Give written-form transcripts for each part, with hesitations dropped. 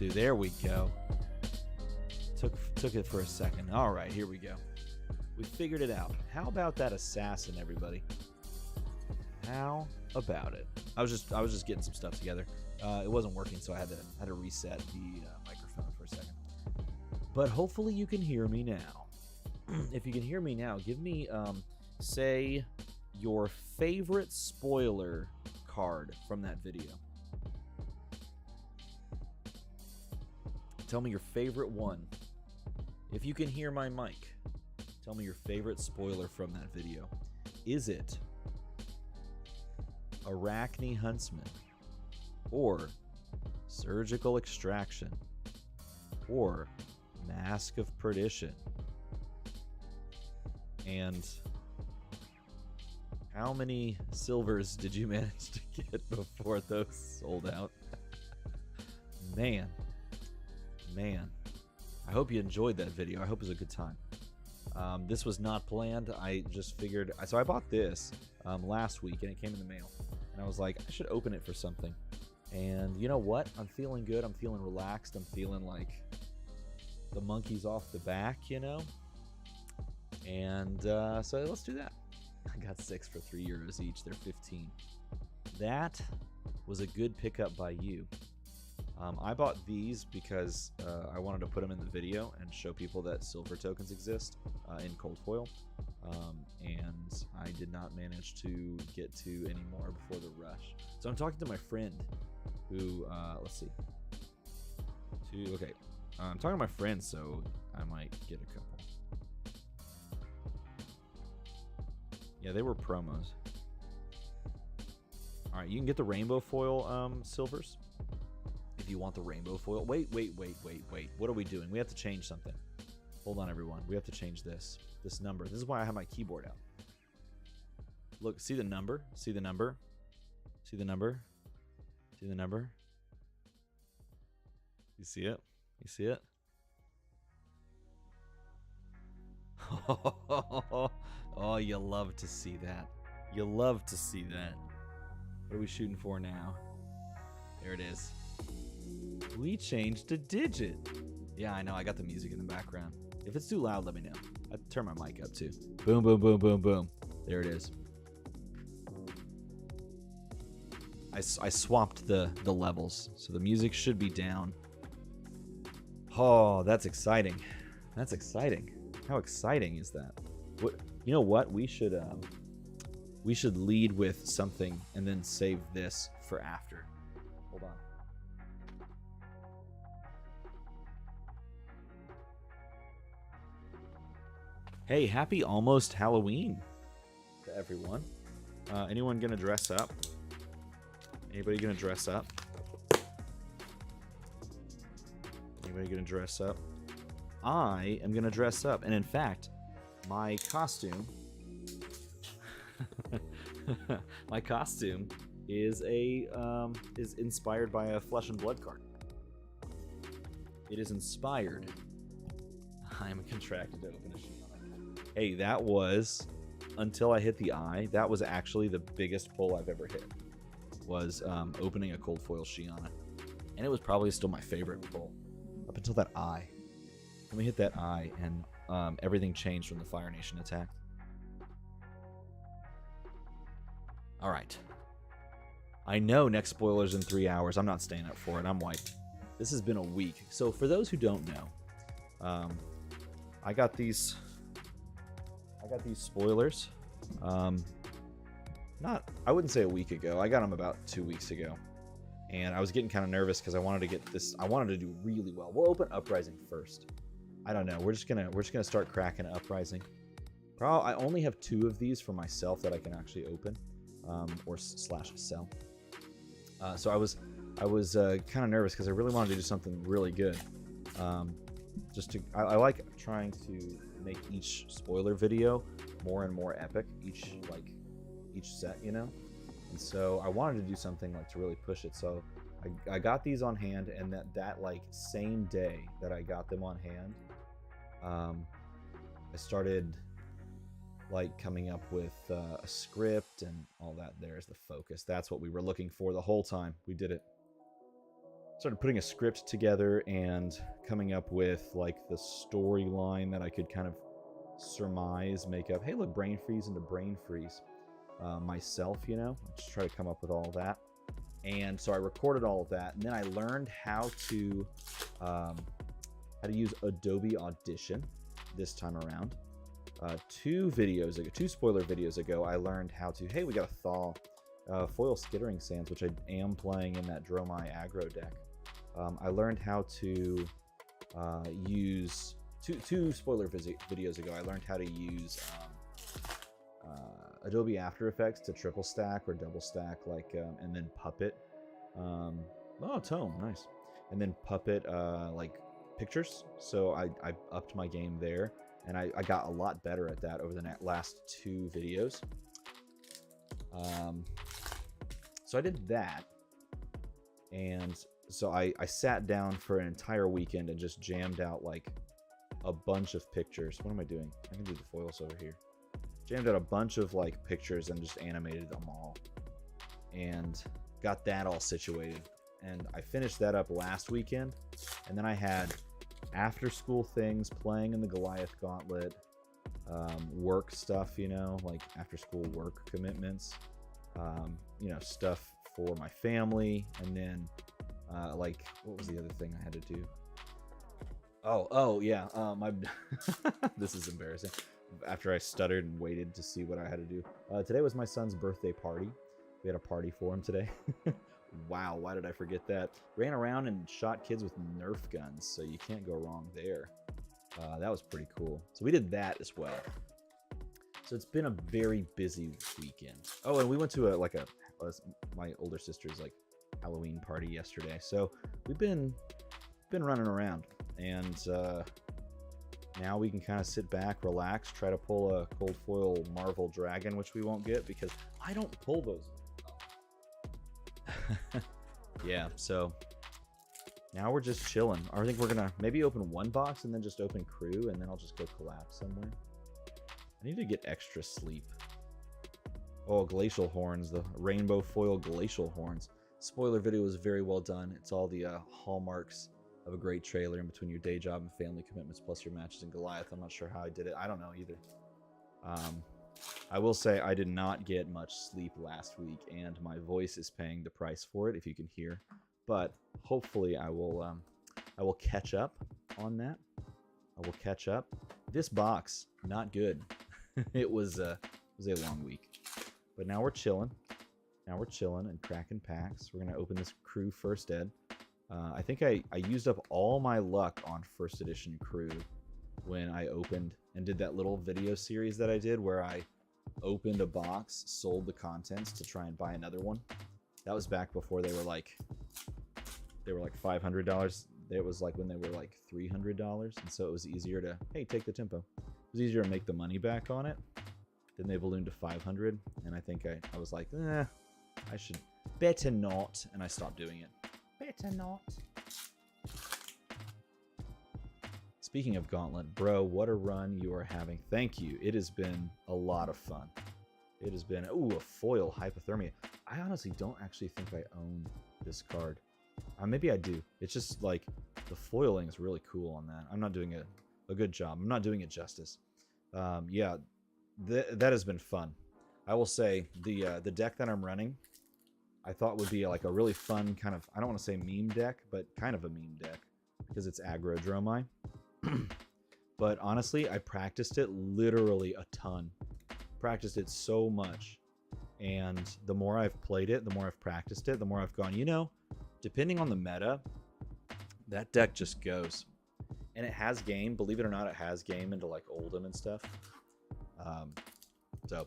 2. There we go. Took it for a second. All right, here we go. We figured it out. How about that assassin, everybody? How about it? I was just getting some stuff together. It wasn't working, so I had to reset the microphone for a second. But hopefully you can hear me now. If you can hear me now, give me say your favorite spoiler card from that video. Tell me your favorite one. If you can hear my mic, tell me your favorite spoiler from that video. Is it Arachne Huntsman, or Surgical Extraction, or Mask of Perdition? And how many silvers did you manage to get before those sold out? Man. I hope you enjoyed that video. I hope it was a good time. This was not planned. I just figured... So I bought this last week, and it came in the mail. And I was like, I should open it for something. And you know what? I'm feeling good. I'm feeling relaxed. I'm feeling like the monkey's off the back, you know? And so let's do that. I got 6 for €3 each. They're 15. That was a good pickup by you. I bought these because I wanted to put them in the video and show people that silver tokens exist in cold foil. And I did not manage to get to any more before the rush. So I'm talking to my friend who, let's see. Okay. I'm talking to my friend, so I might get a couple. Yeah, they were promos. All right, you can get the rainbow foil silvers if you want the rainbow foil. Wait. What are we doing? We have to change something. Hold on, everyone. We have to change this number. This is why I have my keyboard out. Look, see the number? See the number? See the number? See the number? You see it? You see it? Oh, you love to see that. You love to see that. What are we shooting for now? There it is. We changed a digit. Yeah, I know. I got the music in the background. If it's too loud, let me know. I turn my mic up too. Boom, boom, boom, boom, boom. There it is. I swapped the levels, so the music should be down. Oh, that's exciting. That's exciting. How exciting is that? What, you know what? We should lead with something and then save this for after. Hold on. Hey, happy almost Halloween to everyone. Anyone gonna dress up? Anybody gonna dress up? Anybody gonna dress up? I am gonna dress up, and in fact, my costume, is inspired by a Flesh and Blood card. It is inspired. I'm contracted to open a sheet. Hey, that was, until I hit the eye, that was actually the biggest pull I've ever hit. Was opening a cold foil Shiana, and it was probably still my favorite pull up until that eye. Let me hit that eye, and everything changed from the Fire Nation attack. All right. I know next spoiler's in 3 hours. I'm not staying up for it. I'm wiped. This has been a week. So for those who don't know, I got these spoilers. I wouldn't say a week ago. I got them about 2 weeks ago. And I was getting kind of nervous because I wanted to get this. I wanted to do really well. We'll open Uprising first. I don't know. We're just gonna start cracking Uprising. I only have 2 of these for myself that I can actually open, or slash sell. So I was kind of nervous because I really wanted to do something really good. I like trying to make each spoiler video more and more epic. Each set, you know. And so I wanted to do something like to really push it. So I got these on hand, and that like same day that I got them on hand, I started like coming up with a script and all that. There's the focus. That's what we were looking for the whole time. We did it. started putting a script together and coming up with like the storyline that I could kind of surmise, make up. Hey, look, brain freeze into brain freeze myself, you know. Just try to come up with all of that. And so I recorded all of that, and then I learned how to use Adobe Audition this time around. 2 spoiler videos ago, I learned how to. Hey, we got a thaw. Foil Skittering Sands, which I am playing in that Dromai aggro deck. I learned how to use two spoiler videos ago. I learned how to use Adobe After Effects to triple stack or double stack, like, and then Puppet. Tone, nice. And then Puppet, like pictures. So I upped my game there, and I got a lot better at that over the last 2 videos. So I did that, and so I sat down for an entire weekend and just jammed out like a bunch of pictures. What am I doing? I can do the foils over here. Jammed out a bunch of like pictures and just animated them all, and got that all situated. And I finished that up last weekend, and then I had after school things, playing in the Goliath Gauntlet, work stuff, you know, like after school work commitments, you know, stuff for my family, and then like, what was the other thing I had to do? Oh yeah, my this is embarrassing. After I stuttered and waited to see what I had to do. Today was my son's birthday party. We had a party for him today. Wow, why did I forget that? Ran around and shot kids with Nerf guns, so you can't go wrong there. That was pretty cool. So we did that as well. So it's been a very busy weekend. Oh, and we went to my older sister's like Halloween party yesterday. So we've been running around, and now we can kind of sit back, relax, try to pull a cold foil Marvel Dragon, which we won't get because I don't pull those. Yeah, so now we're just chilling. I think we're gonna maybe open 1 box and then just open crew, and then I'll just go collapse somewhere. I need to get extra sleep. Oh, glacial horns, the rainbow foil glacial horns. Spoiler video was very well done. It's all the hallmarks of a great trailer in between your day job and family commitments plus your matches in Goliath. I'm not sure how I did it. I don't know either. I will say I did not get much sleep last week, and my voice is paying the price for it, if you can hear. But hopefully I will catch up on that. I will catch up. This box, not good. It was a long week. But now we're chilling. Now we're chilling and cracking packs. We're going to open this crew first ed. I think I used up all my luck on first edition crew when I opened and did that little video series that I did where I opened a box, sold the contents to try and buy another one. That was back before they were like $500. It was like when they were like $300, and so it was easier to, hey, take the tempo. It was easier to make the money back on it. Then they ballooned to 500, and I think I was like, I should better not, and I stopped doing it. Better not. Speaking of Gauntlet, bro, what a run you are having. Thank you. It has been a lot of fun. It has been, a foil hypothermia. I honestly don't actually think I own this card. Maybe I do. It's just like the foiling is really cool on that. I'm not doing a good job. I'm not doing it justice. Yeah, that has been fun. I will say the deck that I'm running, I thought would be like a really fun kind of, I don't want to say meme deck, but kind of a meme deck because it's aggro Dromai. But honestly, I practiced it literally a ton. Practiced it so much. And the more I've played it, the more I've practiced it, the more I've gone, you know, depending on the meta, that deck just goes. And it has game, believe it or not, it has game into like Oldhim and stuff. So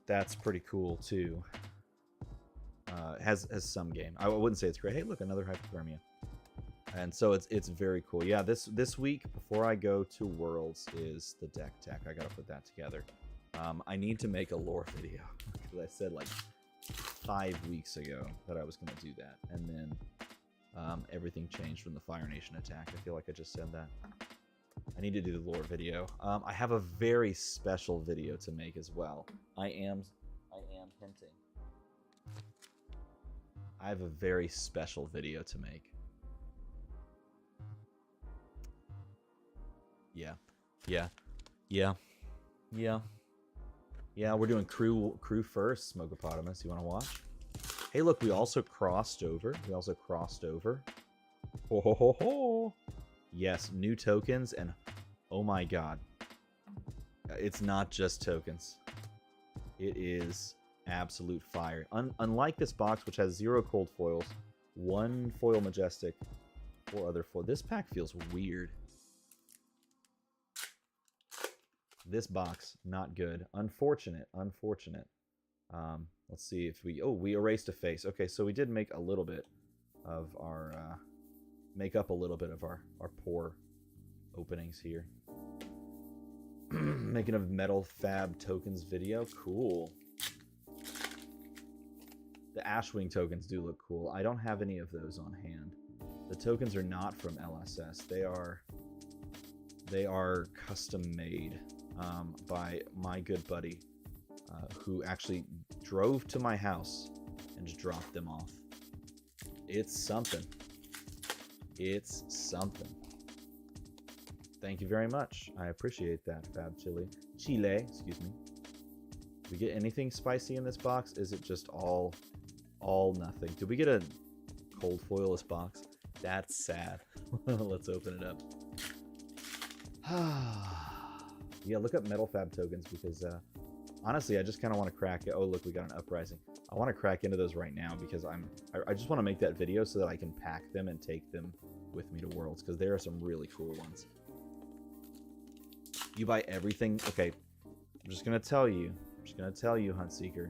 that's pretty cool too. Has some game. I wouldn't say it's great. Hey, look, another hypothermia. And so it's very cool. Yeah, this week before I go to Worlds is the deck tech. I gotta put that together. I need to make a lore video because I said like 5 weeks ago that I was gonna do that, and then everything changed from the Fire Nation attack. I feel like I just said that. I need to do the lore video. I have a very special video to make as well. I am hinting. I have a very special video to make. Yeah. Yeah. Yeah. Yeah. Yeah, we're doing crew first, Smogopotamus. You want to watch? Hey, look, we also crossed over. Ho, ho, ho, ho. Yes, new tokens, and oh my god. It's not just tokens. It is absolute fire. Unlike this box, which has 0 cold foils, 1 foil majestic, 4 other foil. This pack feels weird. This box, not good. Unfortunate. Let's see if we... Oh, we erased a face. Okay, so we did make a little bit of our... make up a little bit of our poor openings here. Making a metal fab tokens video. Cool. The Ashwing tokens do look cool. I don't have any of those on hand. The tokens are not from LSS. They are custom made by my good buddy who actually drove to my house and just dropped them off. It's something. It's something. Thank you very much. I appreciate that, Fab Chile. Excuse me. Did we get anything spicy in this box? Is it just all nothing? Did we get a cold foilless box? That's sad. Let's open it up. Yeah, look up metal fab tokens because honestly, I just kind of want to crack it. Oh, look, we got an uprising. I want to crack into those right now because I just want to make that video so that I can pack them and take them with me to Worlds because there are some really cool ones. You buy everything. Okay, I'm just gonna tell you. Huntseeker.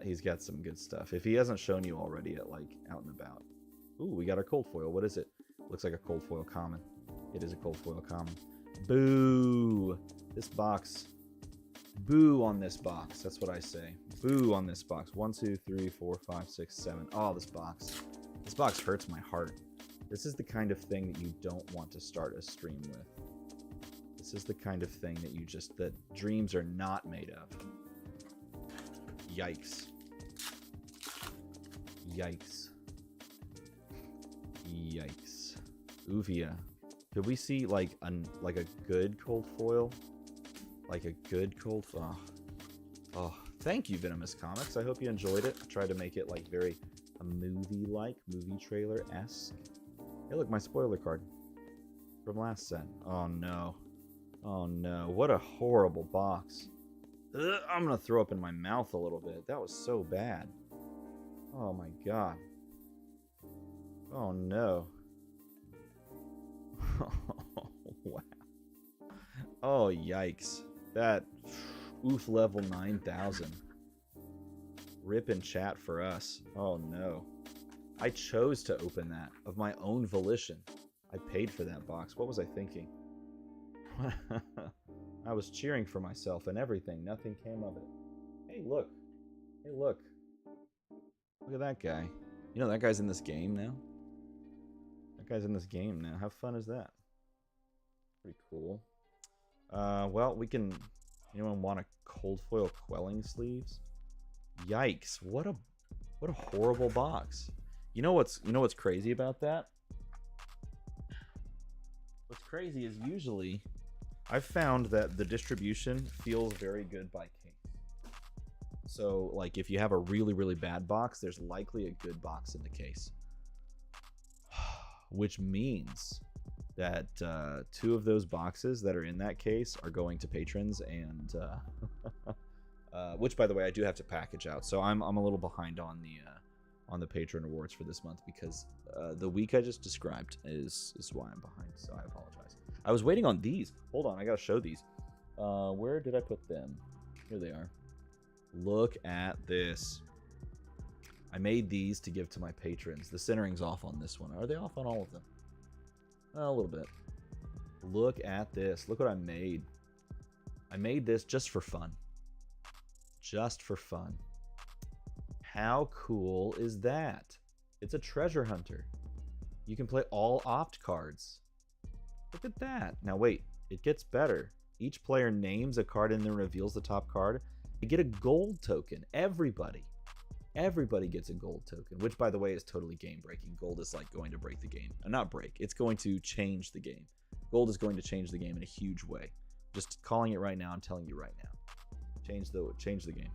he's got some good stuff. If he hasn't shown you already at like out and about. Ooh, we got our cold foil. What is it? Looks like a cold foil common. It is a cold foil common. Boo! This box. Boo on this box. That's what I say. Boo on this box. 1, 2, 3, 4, 5, 6, 7. Oh, this box. This box hurts my heart. This is the kind of thing that you don't want to start a stream with. This is the kind of thing that dreams are not made of. Yikes. Yikes. Yikes. Uvia. Could we see like a good cold foil? Like a good cold foil? Oh, thank you, Venomous Comics. I hope you enjoyed it. I tried to make it like very a movie trailer-esque. Hey, look, my spoiler card from last set. Oh no. Oh no. What a horrible box. Ugh, I'm gonna throw up in my mouth a little bit. That was so bad. Oh my god. Oh no. Wow. Oh yikes. That oof level 9,000. Rip in chat for us. Oh no. I chose to open that of my own volition. I paid for that box. What was I thinking? I was cheering for myself and everything. Nothing came of it. Hey, look. Hey, look. Look at that guy. You know that guy's in this game now? That guy's in this game now. How fun is that? Pretty cool. Well, we can... Anyone want a cold foil quelling sleeves? Yikes. What a horrible box. You know what's crazy about that? What's crazy is usually I've found that the distribution feels very good by case. So like if you have a really, really bad box, there's likely a good box in the case. Which means that 2 of those boxes that are in that case are going to patrons and which by the way I do have to package out. So I'm a little behind on the patron awards for this month because the week I just described is why I'm behind. So I apologize. I was waiting on these. Hold on, I gotta show these. Where did I put them? Here they are. Look at this. I made these to give to my patrons. The centering's off on this one. Are they off on all of them? A little bit. Look at this. Look what I made. I made this just for fun. Just for fun. How cool is that? It's a treasure hunter. You can play all opt cards. Look at that. Now wait, it gets better. Each player names a card and then reveals the top card. You get a gold token. Everybody. everybody gets a gold token, which, by the way, is totally game breaking. Gold is like going to break the game. Not break. It's going to change the game. Gold is going to change the game in a huge way. Just calling it right now. I'm telling you right now. Change the game.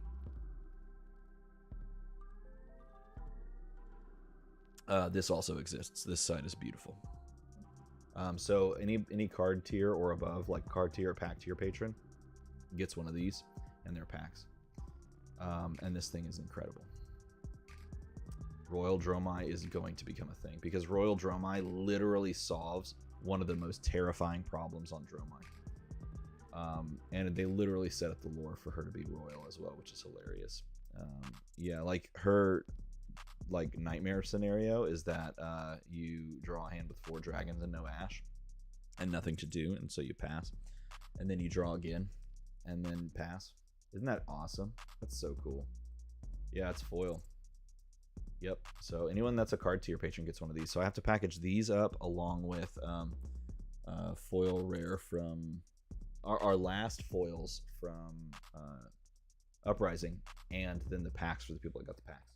This also exists. This site is beautiful. So any card tier or above, like card tier or pack tier patron, gets one of these, and they're packs. And this thing is incredible. Royal Dromai is going to become a thing because Royal Dromai literally solves one of the most terrifying problems on Dromai. And they literally set up the lore for her to be royal as well, which is hilarious. Yeah, like her nightmare scenario is that you draw a hand with 4 dragons and no ash and nothing to do, and so you pass, and then you draw again and then pass. Isn't that awesome? That's so cool. Yeah, it's foil. Yep. So anyone that's a card tier patron gets one of these. So I have to package these up along with foil rare from our last foils from Uprising, and then the packs for the people that got the packs.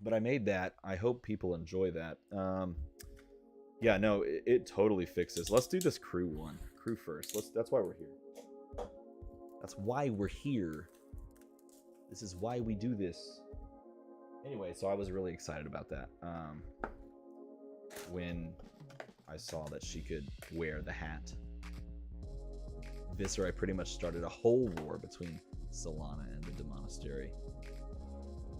But I made that. I hope people enjoy that. Yeah, no, it totally fixes. Let's do this crew one. Crew first. That's why we're here. That's why we're here. This is why we do this. Anyway, so I was really excited about that. When I saw that she could wear the hat. Viscera pretty much started a whole war between Solana and the Demonastery.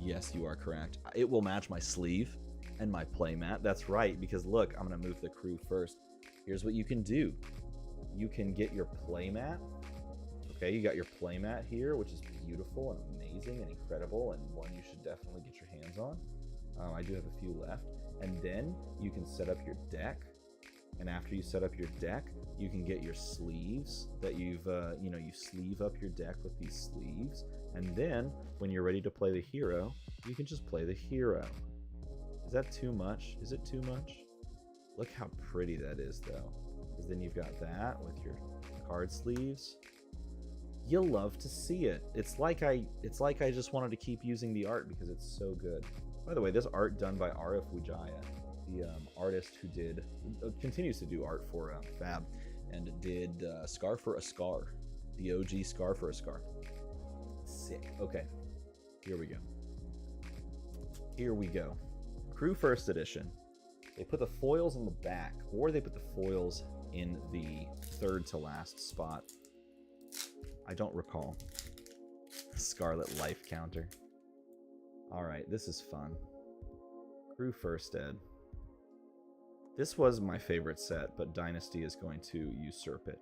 Yes, you are correct. It will match my sleeve and my playmat. That's right, because look, I'm going to move the crew first. Here's what you can do. You can get your playmat. Okay, you got your playmat here, which is beautiful and amazing and incredible, and one you should definitely get your hands on. I do have a few left. And then you can set up your deck. And after you set up your deck, you can get your sleeves that you sleeve up your deck with these sleeves. And then when you're ready to play the hero, you can just play the hero. Is that too much? Is it too much? Look how pretty that is, though. Because then you've got that with your card sleeves. You'll love to see it. It's like I just wanted to keep using the art because it's so good. By the way, this art done by Arif Wijaya, the artist who continues to do art for Fab, and did Scar for a Scar, the OG Scar for a Scar. Sick. Okay, here we go. Here we go. Crew First Edition. They put the foils in the back, or they put the foils in the third to last spot. I don't recall. Scarlet life counter. Alright, this is fun. Crew First Ed. This was my favorite set, but Dynasty is going to usurp it.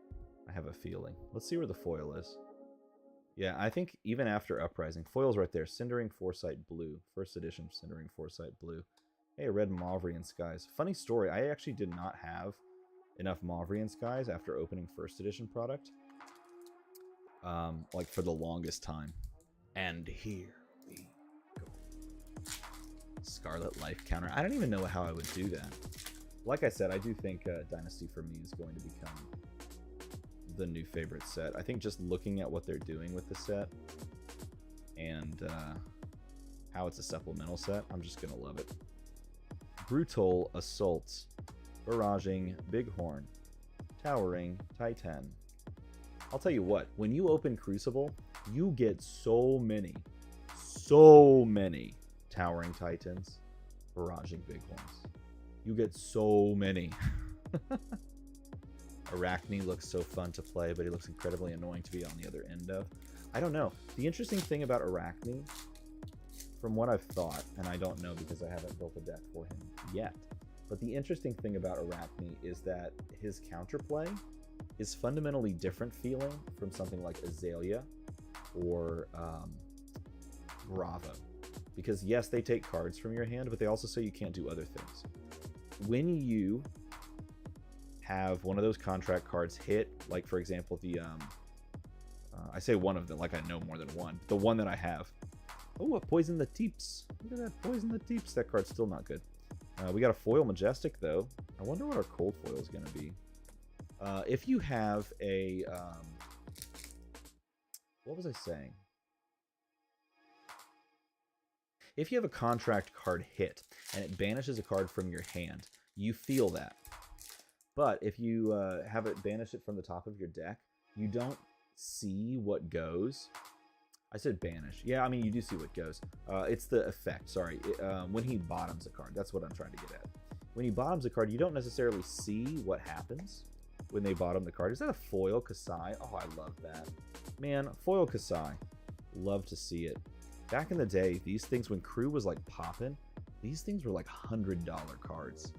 I have a feeling. Let's see where the foil is. Yeah, I think even after Uprising, foil's right there. Cindering Foresight Blue. First edition Cindering Foresight Blue. Hey, red Mauvrian Skies. Funny story, I actually did not have enough Mauvrian Skies after opening first edition product. Like for the longest time. And here we go. Scarlet life counter. I don't even know how I would do that. Like I said, I do think Dynasty for me is going to become the new favorite set. I think just looking at what they're doing with the set and how it's a supplemental set, I'm just going to love it. Brutal Assault, Barraging Bighorn, Towering Titan. I'll tell you what, when you open Crucible, you get so many Towering Titans, Barraging Bighorns. You get so many. Arachne looks so fun to play, but he looks incredibly annoying to be on the other end of. I don't know. The interesting thing about Arachne, from what I've thought, and I don't know because I haven't built a deck for him yet, but the interesting thing about Arachne is that his counterplay is fundamentally different feeling from something like Azalea or Bravo. Because yes, they take cards from your hand, but they also say you can't do other things. When you have one of those contract cards hit, like for example the I say one of them like I know more than one. The one that I have. Oh, a Poison the Teeps. Look at that, Poison the Teeps. That card's still not good. We got a foil Majestic though. I wonder what our cold foil is going to be. If you have a what was I saying? If you have a contract card hit and it banishes a card from your hand, you feel that. But if you have it banish it from the top of your deck, you don't see what goes. I said banish. Yeah, I mean, you do see what goes. It's the effect, sorry. When he bottoms a card, that's what I'm trying to get at. When he bottoms a card, you don't necessarily see what happens when they bottom the card. Is that a foil Kasai? Oh, I love that. Man, foil Kasai. Love to see it. Back in the day, these things, when Crew was like popping, these things were like $100 cards.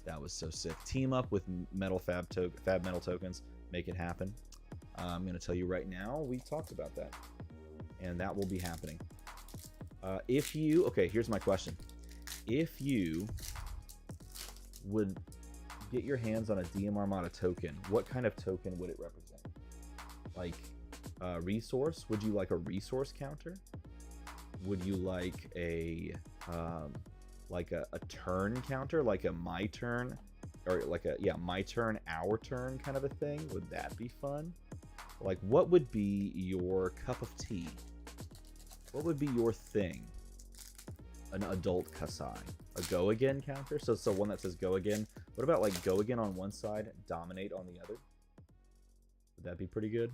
That was so sick. Team up with metal fab metal tokens. Make it happen. I'm going to tell you right now, we talked about that. And that will be happening. If you... Okay, here's my question. If you would get your hands on a DM Armada token, what kind of token would it represent? Like resource? Would you like a resource counter? Would you like a turn counter, like a my turn, or like a my turn, our turn kind of a thing? Would that be fun? Like, what would be your cup of tea? What would be your thing? An adult Kasai, a go again counter. So one that says go again. What about like go again on one side, dominate on the other? Would that be pretty good?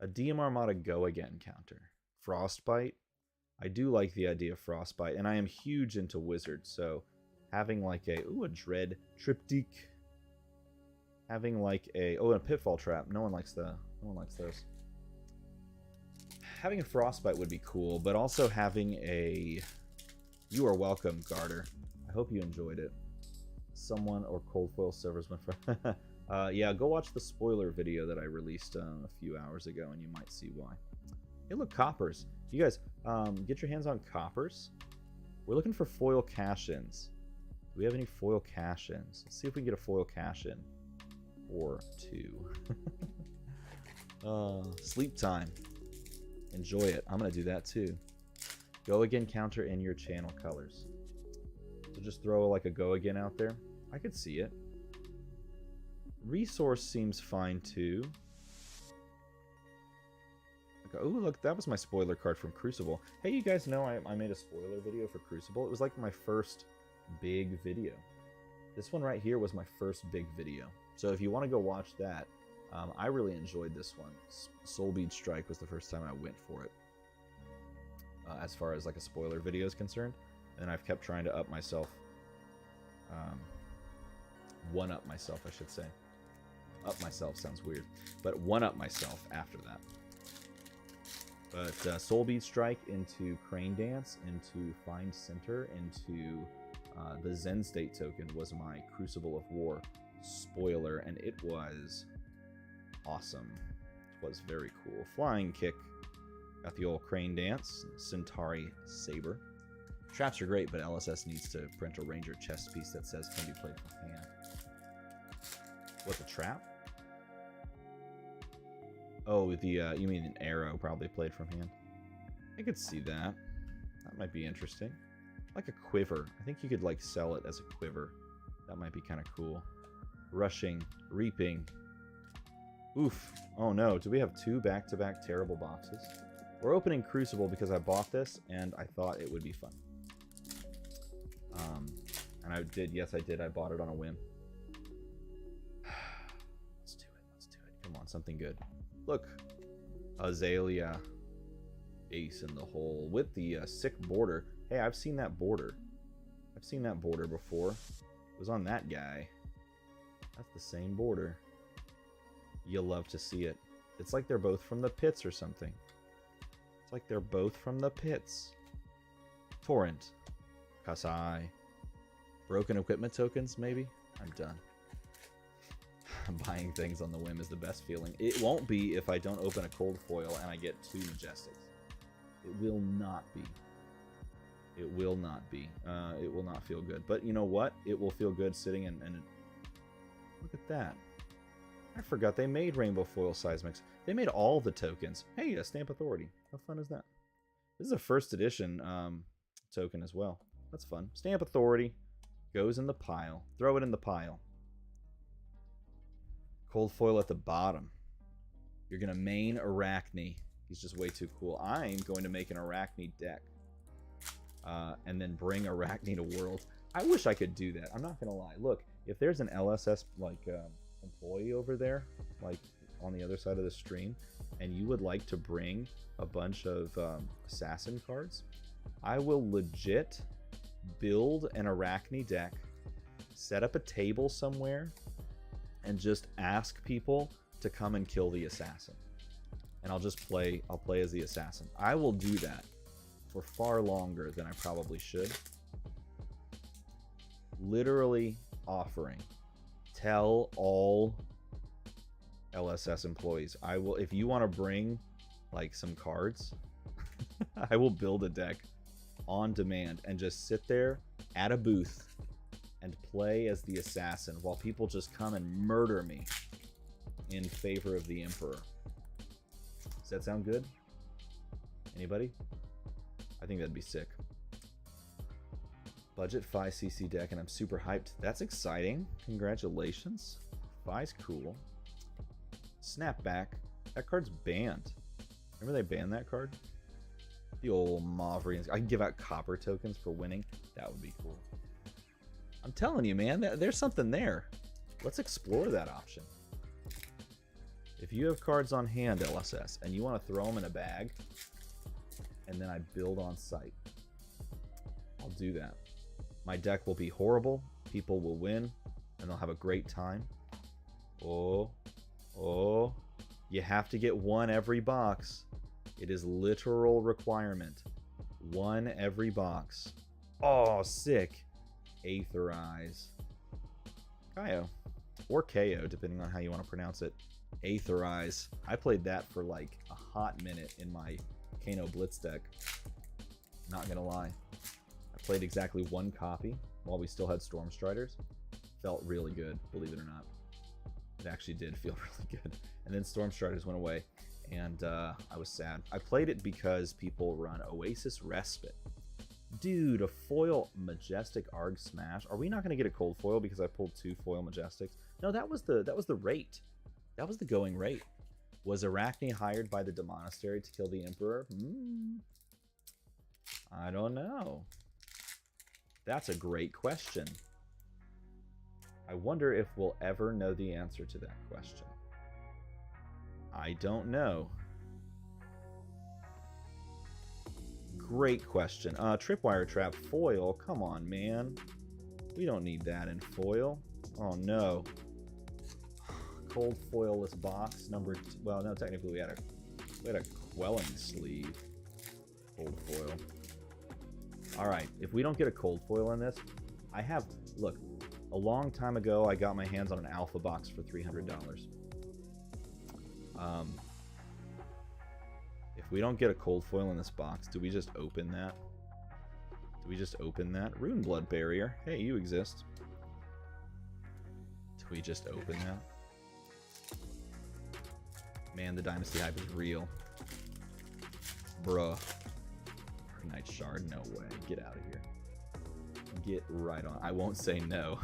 A DM Armada go again counter. Frostbite. I do like the idea of Frostbite, and I am huge into wizards, so having like a dread triptych, having like a and a pitfall trap. No one likes those. Having a Frostbite would be cool, but also having a you are welcome, Garter. I hope you enjoyed it. Someone or Cold Foil Silver's my friend. Yeah, go watch the spoiler video that I released a few hours ago, and you might see why. Hey, look, coppers. You guys, get your hands on coppers. We're looking for foil cash-ins. Do we have any foil cash-ins? Let's see if we can get a foil cash-in. Or two. Sleep time. Enjoy it. I'm going to do that too. Go again counter in your channel colors. So just throw like a go again out there. I could see it. Resource seems fine too. Oh, look, that was my spoiler card from Crucible. Hey, you guys know I made a spoiler video for Crucible. It was like my first big video. This one right here was my first big video. So if you want to go watch that, I really enjoyed this one. Soulbead Strike was the first time I went for it. As far as like a spoiler video is concerned. And I've kept trying to up myself. One-up myself, I should say. Up myself sounds weird. But one-up myself after that. But Soulbead Strike into Crane Dance, into Find Center, into the Zen State token was my Crucible of War spoiler, and it was awesome. It was very cool. Flying Kick. Got the old Crane Dance. Centauri Saber. Traps are great, but LSS needs to print a Ranger chest piece that says can be played from hand. What, the trap? Oh, the you mean an arrow probably played from hand? I could see that. That might be interesting. Like a quiver. I think you could like sell it as a quiver. That might be kind of cool. Rushing, reaping. Oof. Oh no, do we have two back-to-back terrible boxes? We're opening Crucible because I bought this and I thought it would be fun. And I did, yes I did, I bought it on a whim. Let's do it. Come on, something good. Look, Azalea Ace in the hole with the sick border. Hey, I've seen that border. I've seen that border before. It was on that guy. That's the same border. You'll love to see it. It's like they're both from the pits or something. It's like they're both from the pits. Torrent. Kasai. Broken equipment tokens, maybe? I'm done. Buying things on the whim is the best feeling. It won't be if I don't open a cold foil and I get two Majestics. It will not be. It will not be. It will not feel good. But you know what? It will feel good sitting and look at that. I forgot they made Rainbow Foil Seismics. They made all the tokens. Hey, a Stamp Authority. How fun is that? This is a first edition token as well. That's fun. Stamp Authority goes in the pile. Throw it in the pile. Cold foil at the bottom. You're going to main Arachne. He's just way too cool. I'm going to make an Arachne deck. and then bring Arachne to Worlds. I wish I could do that. I'm not gonna lie. Look, if there's an LSS like employee over there, like on the other side of the stream, and you would like to bring a bunch of assassin cards, I will legit build an Arachne deck, set up a table somewhere, and just ask people to come and kill the assassin. And I'll play as the assassin. I will do that for far longer than I probably should. Literally offering. Tell all LSS employees, I will, if you want to bring like some cards, I will build a deck on demand and just sit there at a booth and play as the assassin while people just come and murder me in favor of the Emperor. Does that sound good? Anybody? I think that'd be sick. Budget Fi CC deck, and I'm super hyped. That's exciting. Congratulations. Fi's cool. Snapback. That card's banned. Remember they banned that card? The old Mavrians. I can give out copper tokens for winning. That would be cool. I'm telling you, man, there's something there. Let's explore that option. If you have cards on hand, LSS, and you want to throw them in a bag, and then I build on site, I'll do that. My deck will be horrible, people will win, and they'll have a great time. Oh, you have to get one every box. It is literal requirement. One every box. Oh, sick. Aetherize. Kaio. Or KO, depending on how you want to pronounce it. Aetherize. I played that for like a hot minute in my Kano Blitz deck. Not gonna lie. I played exactly one copy while we still had Stormstriders. Felt really good, believe it or not. It actually did feel really good. And then Stormstriders went away, and I was sad. I played it because people run Oasis Respite. Dude, a foil Majestic Arg Smash. Are we not going to get a cold foil because I pulled 2 foil Majestics? No, that was the rate. That was the going rate. Was Arachne hired by the Demonastery to kill the Emperor? I don't know. That's a great question. I wonder if we'll ever know the answer to that question. I don't know. Great question. Tripwire Trap foil. Come on, man. We don't need that in foil. Oh no. Cold foilless box number. Well, no, technically we had a quelling sleeve. Cold foil. All right. If we don't get a cold foil in this, I have. Look, a long time ago, I got my hands on an alpha box for $300. If we don't get a cold foil in this box, do we just open that? Do we just open that? Rune Blood Barrier. Hey, you exist. Do we just open that? Man, the Dynasty hype is real. Bruh. Night Shard, no way. Get out of here. Get right on. I won't say no.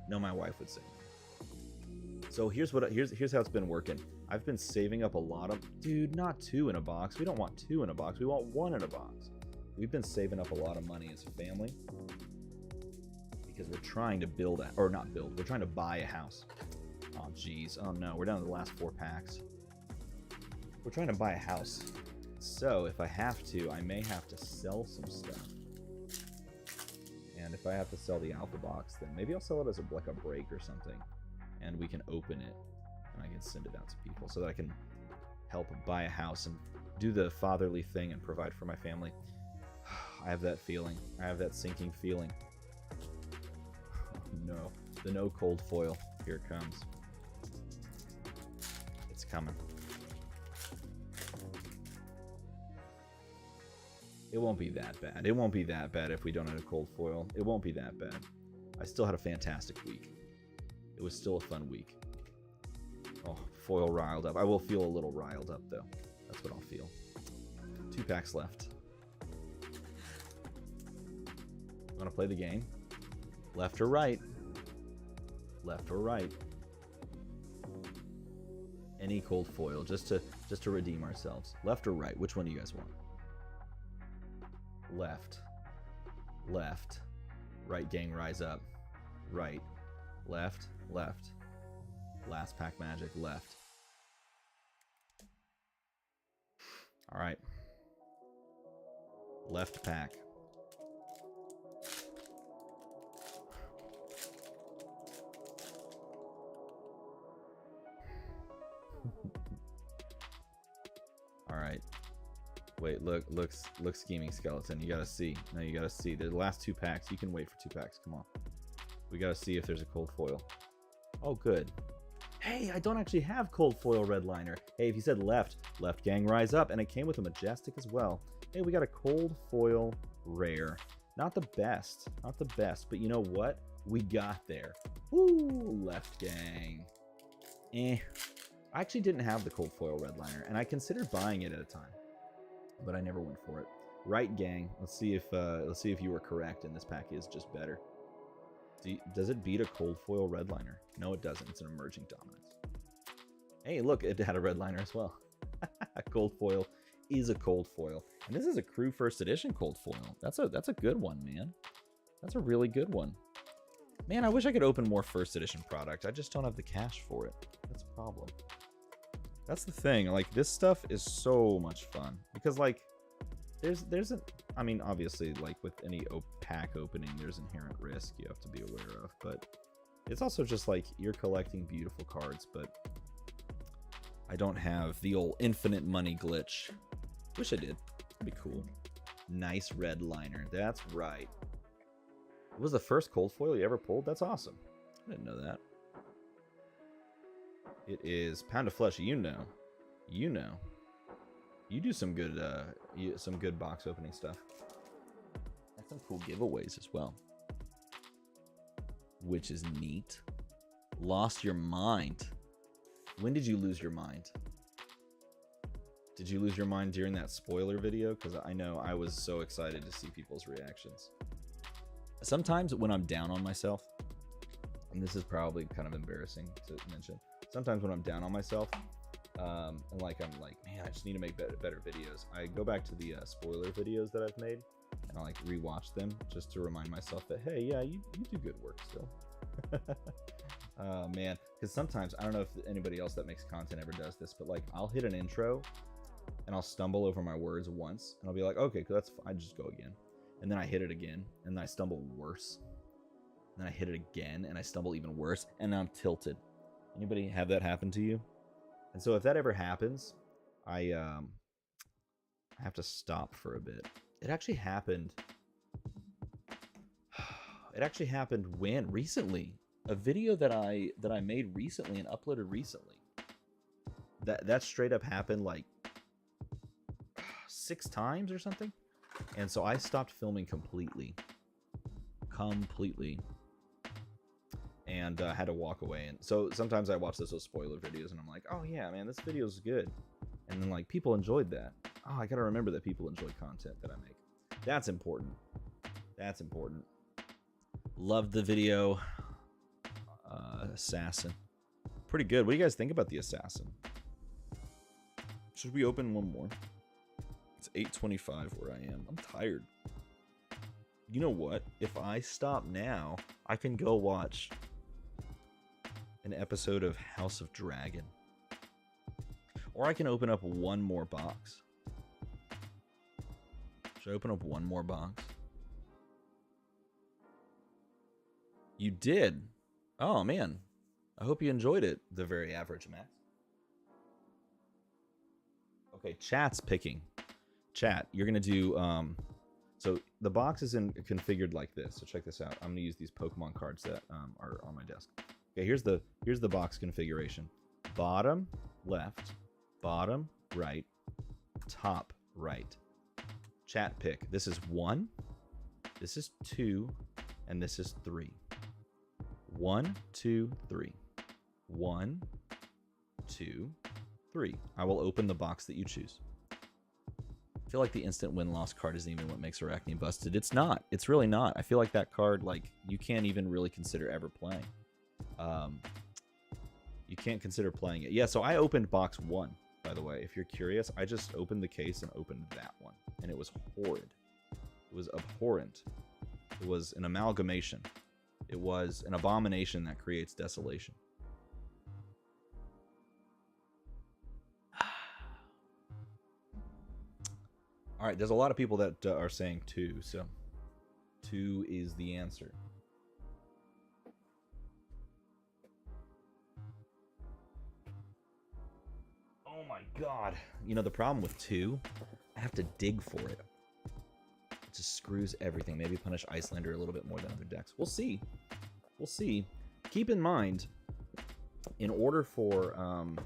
No, my wife would say no. So here's how it's been working. I've been saving up a lot of... Dude, not 2 in a box. We don't want 2 in a box. We want 1 in a box. We've been saving up a lot of money as a family because we're trying to build... Or not build. We're trying to buy a house. Oh, jeez. Oh, no. We're down to the last 4 packs. We're trying to buy a house. So, if I have to, I may have to sell some stuff. And if I have to sell the alpha box, then maybe I'll sell it as like a break or something. And we can open it. And I can send it out to people so that I can help buy a house and do the fatherly thing and provide for my family. I have that feeling. I have that sinking feeling. No. The no cold foil. Here it comes. It's coming. It won't be that bad. It won't be that bad if we don't have a cold foil. It won't be that bad. I still had a fantastic week. It was still a fun week. Oh, foil riled up. I will feel a little riled up, though. That's what I'll feel. 2 packs left. You want to play the game? Left or right? Left or right? Any cold foil, just to redeem ourselves. Left or right? Which one do you guys want? Left. left, right gang rise up, right, left, left, last pack magic, left. All right, left pack. All right. Wait, look, scheming skeleton. You gotta see. No, you gotta see. The last 2 packs. You can wait for 2 packs. Come on. We gotta see if there's a cold foil. Oh, good. Hey, I don't actually have cold foil red liner. Hey, if you said left gang rise up, and it came with a majestic as well. Hey, we got a cold foil rare. Not the best, but you know what? We got there. Woo, left gang. I actually didn't have the cold foil red liner, and I considered buying it at a time, but I never went for it. Right gang. Let's see if you were correct, and this pack is just better. Does it beat a cold foil red liner? No, it doesn't. It's an emerging dominance. Hey, look, it had a red liner as well. Cold foil is a cold foil, and this is a Crew First Edition cold foil. That's a good one, man. That's a really good one. Man, I wish I could open more First Edition product. I just don't have the cash for it. That's a problem. That's the thing. Like, this stuff is so much fun because, like, there's an, I mean, obviously, like with any pack opening, there's inherent risk you have to be aware of, but it's also just like you're collecting beautiful cards, but I don't have the old infinite money glitch. Wish I did. That'd be cool. Nice red liner. That's right. It was the first cold foil you ever pulled? That's awesome. I didn't know that. It is Pound of Flesh. You know. You do some good box opening stuff. That's some cool giveaways as well, which is neat. Lost your mind. When did you lose your mind? Did you lose your mind during that spoiler video? Because I know I was so excited to see people's reactions. Sometimes when I'm down on myself, and this is probably kind of embarrassing to mention, sometimes when I'm down on myself, and like I'm like, man, I just need to make better videos, I go back to the spoiler videos that I've made, and I like rewatch them just to remind myself that, hey, yeah, you do good work still. Man, because sometimes, I don't know if anybody else that makes content ever does this, but like I'll hit an intro and I'll stumble over my words once, and I'll be like, okay, that's fine, I just go again, and then I hit it again, and then I stumble worse, and then I hit it again, and I stumble even worse, and now I'm tilted. Anybody have that happen to you? And so if that ever happens, I have to stop for a bit. It actually happened. It actually happened when recently, a video that I made recently and uploaded recently. That straight up happened like 6 times or something, and so I stopped filming completely, and had to walk away. And so sometimes I watch those spoiler videos and I'm like, oh yeah, man, this video is good, and then like people enjoyed that. Oh, I gotta remember that people enjoy content that I make. That's important. That's important. Loved the video. Assassin, pretty good. What do you guys think about the Assassin? Should we open one more? It's 8:25 where I am. I'm tired. You know what? If I stop now, I can go watch an episode of House of Dragon. Or I can open up one more box. Should I open up one more box? You did? Oh, man. I hope you enjoyed it. The very average Max. Okay, chat's picking. Chat, you're going to do... So the box is configured like this. So check this out. I'm going to use these Pokemon cards that are on my desk. Okay, here's the box configuration. Bottom left, bottom right, top right. Chat pick. This is 1, this is 2, and this is 3. 1, 2, 3. 1, 2, 3. I will open the box that you choose. I feel like the instant win-loss card isn't even what makes Arachne busted. It's not. It's really not. I feel like that card, like, you can't even really consider ever playing. You can't consider playing it. Yeah, so I opened box 1, by the way. If you're curious, I just opened the case and opened that one. And it was horrid. It was abhorrent. It was an amalgamation. It was an abomination that creates desolation. All right, there's a lot of people that are saying 2, so 2 is the answer. Oh my god. You know, the problem with 2, I have to dig for it. It just screws everything. Maybe punish Icelander a little bit more than other decks. We'll see. We'll see. Keep in mind, in order for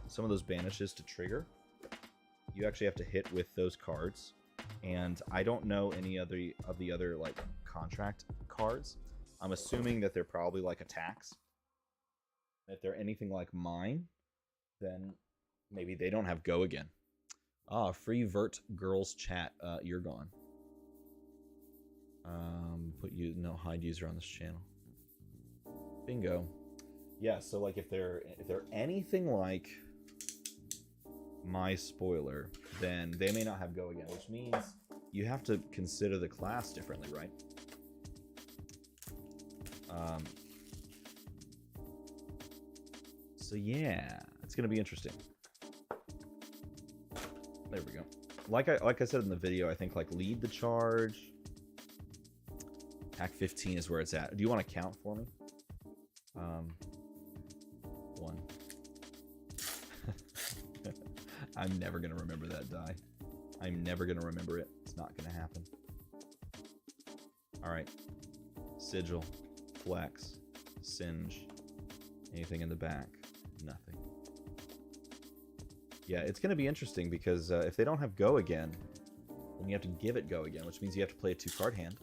some of those banishes to trigger, you actually have to hit with those cards. And I don't know any of the other like contract cards. I'm assuming that they're probably like attacks. If they're anything like mine, then maybe they don't have go again. Ah, free vert girls chat. You're gone. No hide user on this channel. Bingo. Yeah, so like if they're anything like my spoiler, then they may not have go again, which means you have to consider the class differently, right? So yeah, it's gonna be interesting. There we go. Like I said in the video, I think like lead the charge. Act 15 is where it's at. Do you want to count for me? 1. I'm never gonna remember that die. I'm never gonna remember it. It's not gonna happen. Alright. Sigil. Flex. Singe. Anything in the back? Nothing. Yeah, it's gonna be interesting because if they don't have go again, then you have to give it go again, which means you have to play a 2-card hand.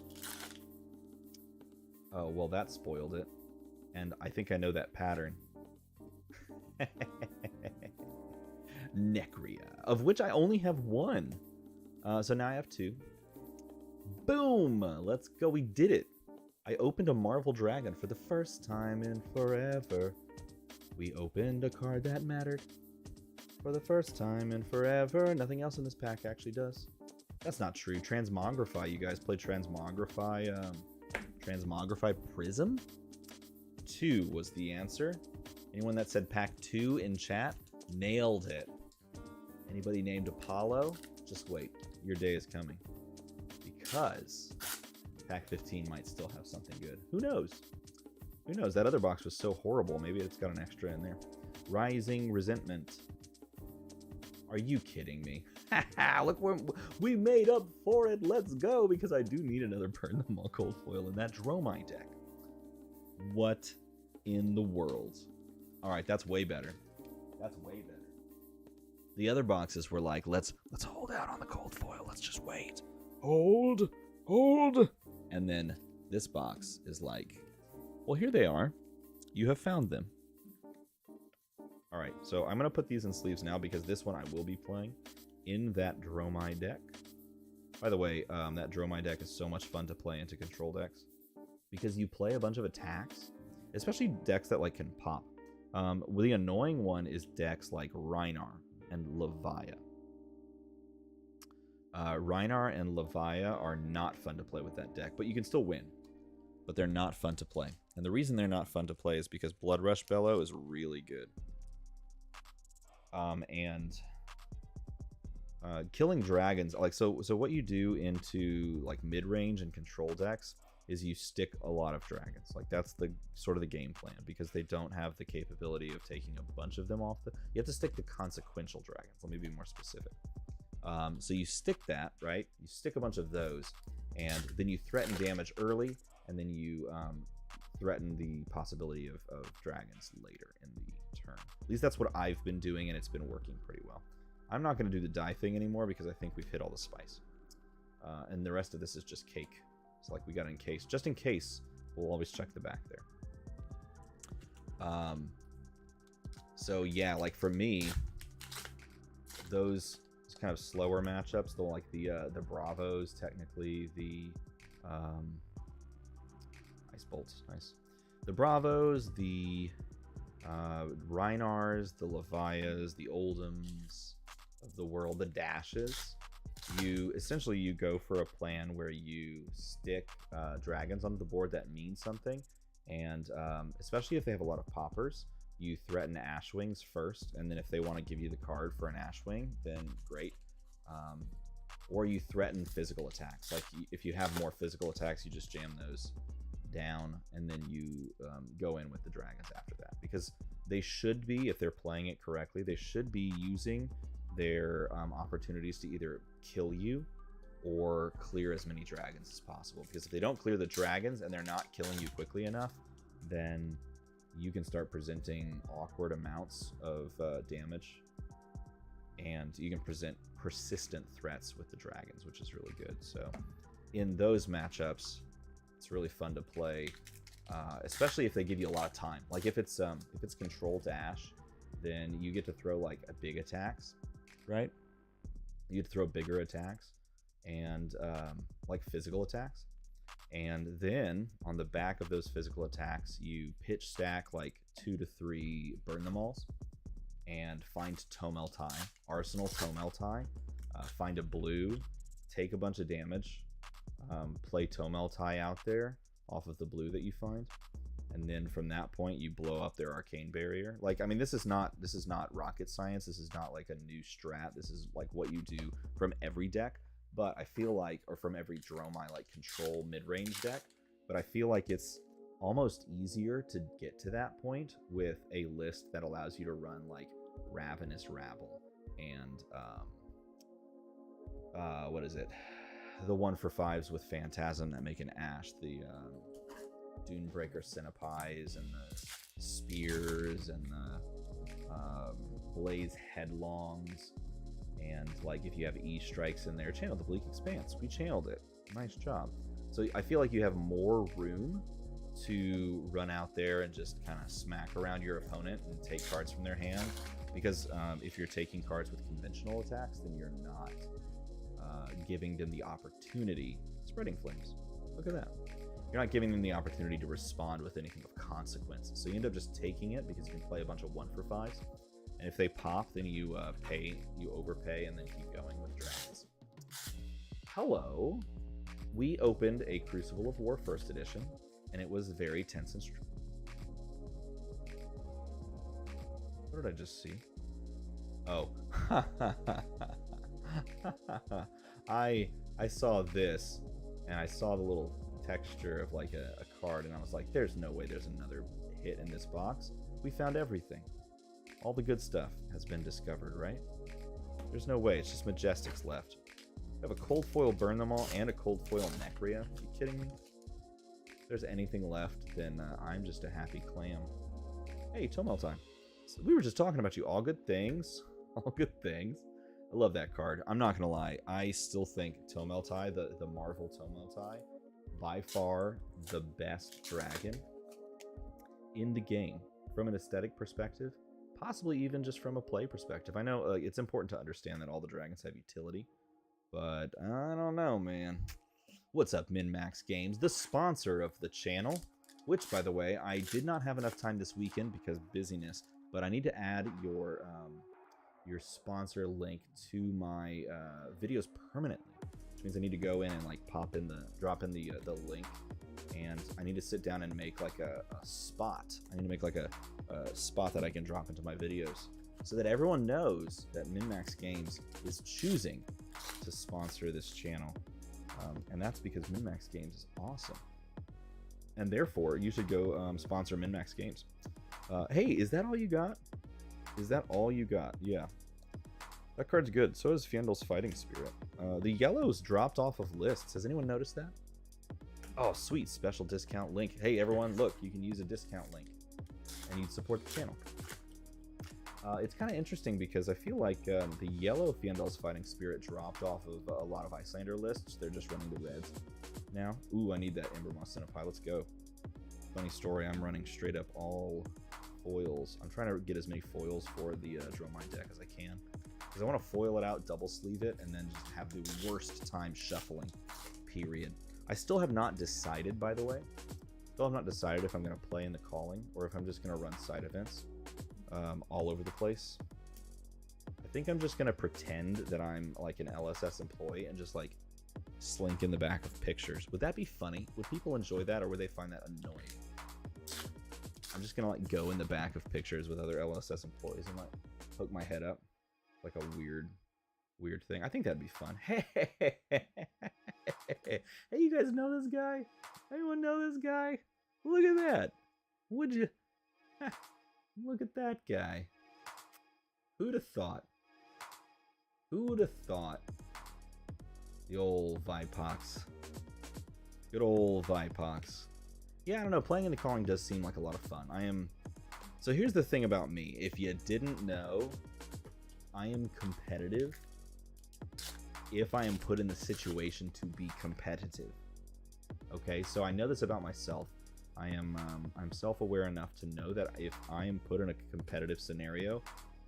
Oh, well, that spoiled it. And I think I know that pattern. Necria, of which I only have 1. So now I have 2. Boom! Let's go. We did it. I opened a Marvel Dragon for the first time in forever. We opened a card that mattered for the first time in forever. Nothing else in this pack actually does. That's not true. Transmogrify. You guys play Transmogrify. Transmogrify Prism? 2 was the answer. Anyone that said pack 2 in chat nailed it. Anybody named Apollo? Just wait. Your day is coming. Because pack 15 might still have something good. Who knows? Who knows? That other box was so horrible. Maybe it's got an extra in there. Rising Resentment. Are you kidding me? Look, we made up for it. Let's go. Because I do need another Burn Them All Cold Foil in that Dromai deck. What in the world? All right, that's way better. That's way better. The other boxes were like, let's hold out on the cold foil. Let's just wait. Hold. And then this box is like, well, here they are. You have found them. All right, so I'm going to put these in sleeves now because this one I will be playing in that Dromai deck. By the way, that Dromai deck is so much fun to play into control decks because you play a bunch of attacks, especially decks that like can pop. The annoying one is decks like Rhinar and Levia. Rhinar and Levia are not fun to play with that deck, but you can still win. But they're not fun to play. And the reason they're not fun to play is because Blood Rush Bellow is really good. Killing dragons, like so what you do into like mid-range and control decks is you stick a lot of dragons. Like that's the sort of the game plan because they don't have the capability of taking a bunch of them off the. You have to stick the consequential dragons. Let me be more specific. So you stick that, right? You stick a bunch of those, and then you threaten damage early, and then you threaten the possibility of dragons later in the turn. At least that's what I've been doing, and it's been working pretty well. I'm not going to do the die thing anymore because I think we've hit all the spice. And the rest of this is just cake. It's like we got in case. Just in case, we'll always check the back there. So yeah, like for me, those kind of slower matchups, the Bravos, technically, the Ice Bolts, nice. The Bravos, the Rhinars, the Levias, the Oldhams of the world, the Dashes. you essentially you go for a plan where you stick dragons onto the board that mean something, and especially if they have a lot of poppers, you threaten Ashwings first, and then if they want to give you the card for an Ashwing, then great. Or you threaten physical attacks. Like if you have more physical attacks, you just jam those down, and then you go in with the dragons after that, because they should be, if they're playing it correctly, they should be using their opportunities to either kill you or clear as many dragons as possible. Because if they don't clear the dragons and they're not killing you quickly enough, then you can start presenting awkward amounts of damage, and you can present persistent threats with the dragons, which is really good. So in those matchups, it's really fun to play, especially if they give you a lot of time. Like if it's control dash, then you get to throw like a big attacks, right? You get to throw bigger attacks and like physical attacks, and then on the back of those physical attacks, you pitch stack like 2 to 3 burn them alls, and find Tomeltai, Arsenal Tomeltai, find a blue, take a bunch of damage, play Tomeltai out there off of the blue that you find, and then from that point you blow up their arcane barrier. Like, I mean, this is not rocket science. This is not like a new strat. This is like what you do from every deck. But I feel like, or from every Dromai like control mid-range deck. But I feel like it's almost easier to get to that point with a list that allows you to run like Ravenous Rabble and what is it? The 1-for-5s with Phantasm that make an Ash, the Dunebreaker Centipais and the Spears and the Blaze Headlongs, and like if you have E-Strikes in there, channel the Bleak Expanse. We channeled it. Nice job. So I feel like you have more room to run out there and just kind of smack around your opponent and take cards from their hand, because if you're taking cards with conventional attacks, then you're not giving them the opportunity. Spreading Flames, look at that. You're not giving them the opportunity to respond with anything of consequence, so you end up just taking it because you can play a bunch of 1-for-5s, and if they pop, then you overpay, and then keep going with dragons. Hello, we opened a Crucible of War First Edition, and it was very tense and what did I just see? Oh. I saw this, and I saw the little texture of like a card, and I was like, there's no way there's another hit in this box. We found everything. All the good stuff has been discovered, right? There's no way. It's just Majestics left. We have a cold foil Burn Them All and a cold foil Necria. Are you kidding me? If there's anything left, then I'm just a happy clam. Hey, Tomeltai. So we were just talking about you. All good things. All good things. I love that card. I'm not going to lie. I still think Tomeltai, the Marvel Tomeltai, by far the best dragon in the game from an aesthetic perspective, possibly even just from a play perspective. I know it's important to understand that all the dragons have utility, but I don't know, man. What's up, MinMax Games, the sponsor of the channel, which, by the way, I did not have enough time this weekend because busyness, but I need to add your sponsor link to my videos permanently, which means I need to go in and like drop in the link, and I need to sit down and make like a spot. I need to make like a spot that I can drop into my videos so that everyone knows that MinMax Games is choosing to sponsor this channel, and that's because MinMax Games is awesome, and therefore you should go sponsor MinMax Games. Hey, is that all you got? Is that all you got? Yeah. That card's good. So is Fiendal's Fighting Spirit. The yellow's dropped off of lists. Has anyone noticed that? Oh, sweet. Special discount link. Hey, everyone, look. You can use a discount link, and you'd support the channel. It's kind of interesting because I feel like the yellow Fiendal's Fighting Spirit dropped off of a lot of Icelander lists. They're just running the reds now. Ooh, I need that Embermoss Centipede. Let's go. Funny story. I'm running straight up all foils. I'm trying to get as many foils for the Dromai deck as I can, because I want to foil it out, double sleeve it, and then just have the worst time shuffling, period. I still have not decided, by the way. Still have not decided if I'm going to play in the calling or if I'm just going to run side events all over the place. I think I'm just gonna pretend that I'm like an LSS employee and just like slink in the back of pictures. Would that be funny? Would people enjoy that, or would they find that annoying? I'm just gonna like go in the back of pictures with other LSS employees and like poke my head up like a weird thing. I think that'd be fun. Hey, you guys know this guy? Anyone know this guy? Look at that. Would you? Look at that guy. Who'd have thought? Who would have thought? The old Vipox. Good old Vipox. Yeah, I don't know. Playing in the calling does seem like a lot of fun. So here's the thing about me. If you didn't know, I am competitive if I am put in the situation to be competitive. Okay, so I know this about myself. I'm self-aware enough to know that if I am put in a competitive scenario,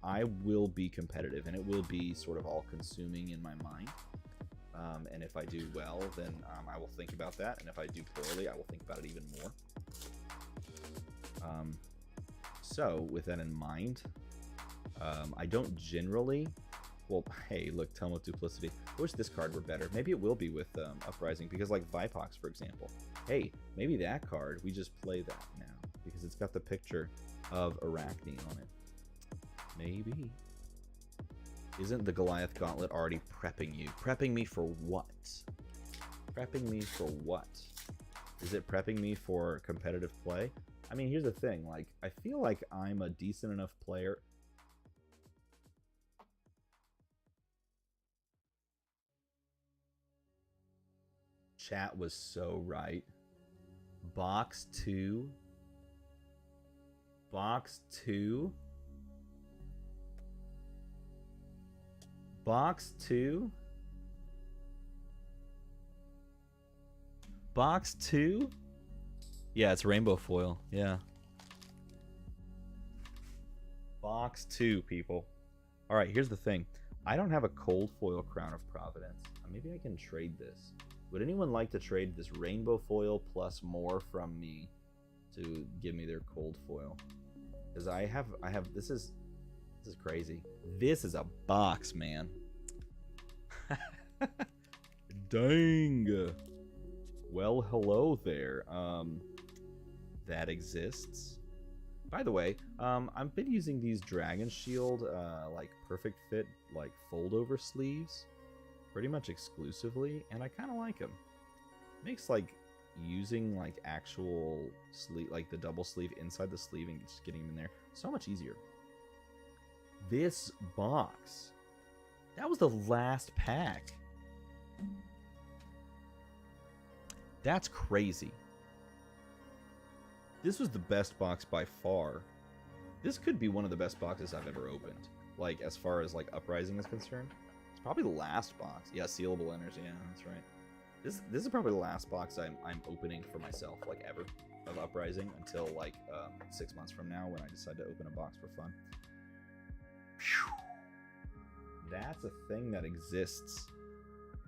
I will be competitive, and it will be sort of all-consuming in my mind. And if I do well, then I will think about that, and if I do poorly, I will think about it even more. So with that in mind, I don't generally... Well, hey, look, Tell 'em with Duplicity. I wish this card were better. Maybe it will be with Uprising, because like Vipox, for example. Hey, maybe that card, we just play that now, because it's got the picture of Arachne on it. Maybe. Isn't the Goliath Gauntlet already prepping you? Prepping me for what? Prepping me for what? Is it prepping me for competitive play? I mean, here's the thing. Like, I feel like I'm a decent enough player. Chat was so right. Box 2. Box 2. Box 2. Box 2? Yeah, it's rainbow foil. Yeah. Box 2, people. All right, here's the thing. I don't have a cold foil Crown of Providence. Maybe I can trade this. Would anyone like to trade this rainbow foil plus more from me to give me their cold foil? Because I have this is crazy. This is a box, man. Dang. Well, hello there. That exists. By the way, I've been using these Dragon Shield like perfect fit like fold over sleeves pretty much exclusively, and I kind of like them. Makes like using like actual sleeve, like the double sleeve inside the sleeve and just getting them in there so much easier. This box, that was the last pack. That's crazy. This was the best box by far. This could be one of the best boxes I've ever opened, like as far as like Uprising is concerned. It's probably the last box. Yeah, sealable enters. Yeah, that's right. This is probably the last box I'm opening for myself, like ever, of Uprising until like 6 months from now when I decide to open a box for fun. Whew. That's a thing that exists.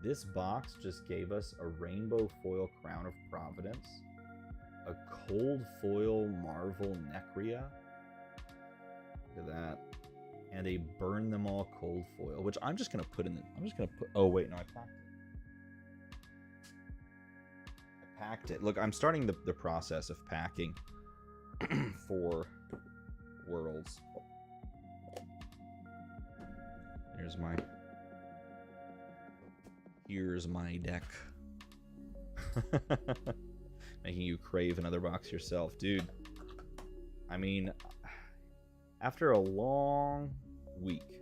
This box just gave us a rainbow foil Crown of Providence, a cold foil Marvel Necria. Look at that. And a burn them all cold foil, which I'm just gonna put in the, oh wait, no, I packed it. I packed it. Look, I'm starting the process of packing for Worlds. Here's my deck. Making you crave another box yourself, dude. I mean, after a long week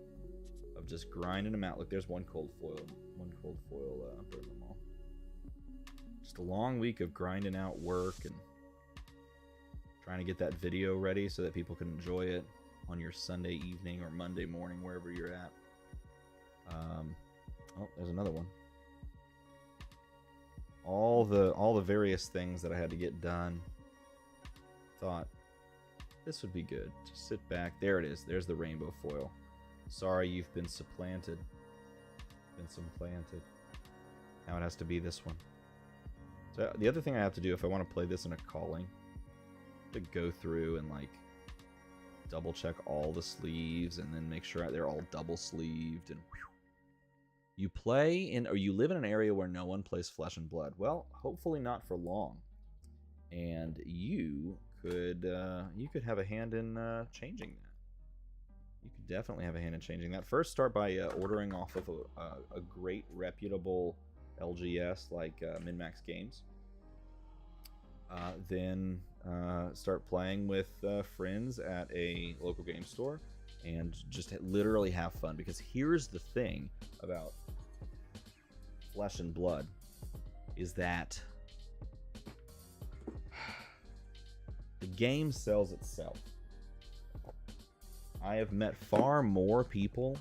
of just grinding them out. Look, there's one cold foil burn them all. Just a long week of grinding out work and trying to get that video ready so that people can enjoy it on your Sunday evening or Monday morning, wherever you're at. Oh, there's another one. All the various things that I had to get done. Thought this would be good. Just sit back. There it is. There's the rainbow foil. Sorry, you've been supplanted. Now it has to be this one. So the other thing I have to do if I want to play this in a calling, to go through and like double check all the sleeves and then make sure they're all double sleeved. And whew. You play in, or you live in an area where no one plays Flesh and Blood. Well, hopefully not for long. And you could have a hand in changing that. You could definitely have a hand in changing that. First, start by ordering off of a great reputable LGS like MinMax Games. Then start playing with friends at a local game store and just literally have fun. Because here's the thing about Flesh and Blood is that the game sells itself. I have met far more people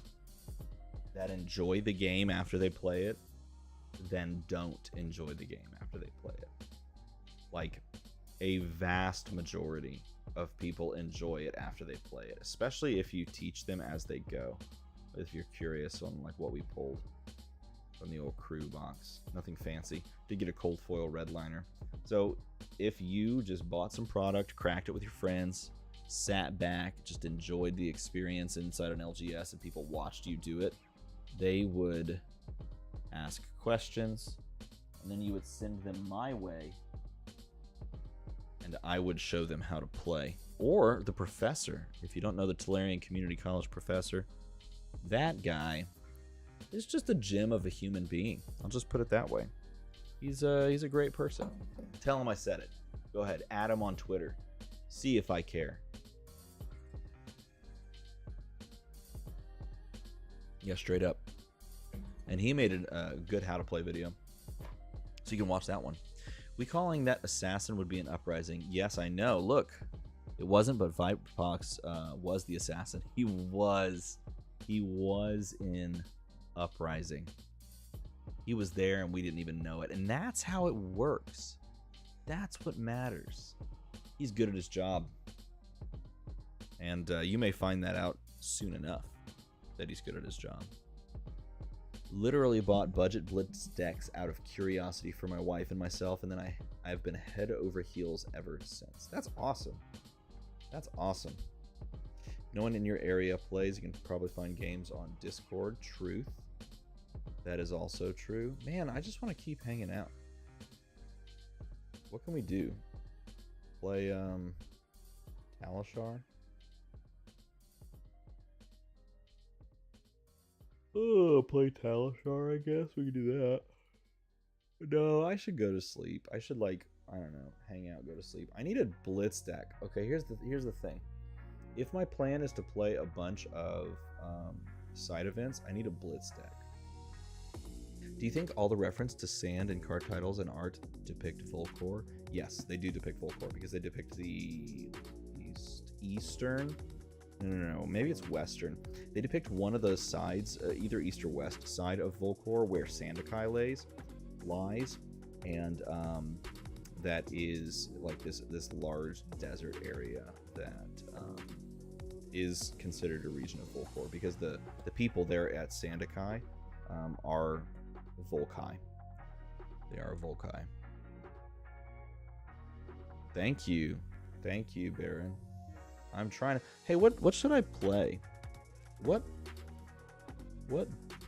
that enjoy the game after they play it than don't enjoy the game after they play it. Like, a vast majority of people enjoy it after they play it, especially if you teach them as they go. If you're curious on like what we pulled from the old crew box. Nothing fancy. Did get a cold foil redliner. So if you just bought some product, cracked it with your friends, sat back, just enjoyed the experience inside an LGS, and people watched you do it, they would ask questions, and then you would send them my way, and I would show them how to play. Or the professor. If you don't know the Tolarian Community College professor, that guy is just a gem of a human being. I'll just put it that way. He's a great person. Tell him I said it. Go ahead, add him on Twitter. See if I care. Yeah, straight up. And he made a good how to play video, so you can watch that one. We calling that assassin would be an uprising. Yes, I know. Look, it wasn't, but Vipox was the assassin. He was in uprising. He was there, and we didn't even know it. And that's how it works. That's what matters. He's good at his job, and you may find that out soon enough that he's good at his job. Literally bought budget blitz decks out of curiosity for my wife and myself, and then I've been head over heels ever since. That's awesome. That's awesome. No one in your area plays. You can probably find games on Discord. Truth. That is also true. Man, I just want to keep hanging out. What can we do? Play Talishar? Oh, play Talishar, I guess. We can do that. No, I should go to sleep. I should, like, I don't know, hang out, go to sleep. I need a blitz deck. Okay, here's the thing. If my plan is to play a bunch of side events, I need a blitz deck. Do you think all the reference to sand in card titles and art depict Volcor? Yes, they do depict Volcor because they depict the eastern. No, maybe it's western. They depict one of the sides, either east or west side of Volcor, where Sandakai lies, and that is like this large desert area that is considered a region of Volcor because the people there at Sandakai are Volkai. They are Volkai. Thank you, Baron. I'm trying to. Hey, what should I play? What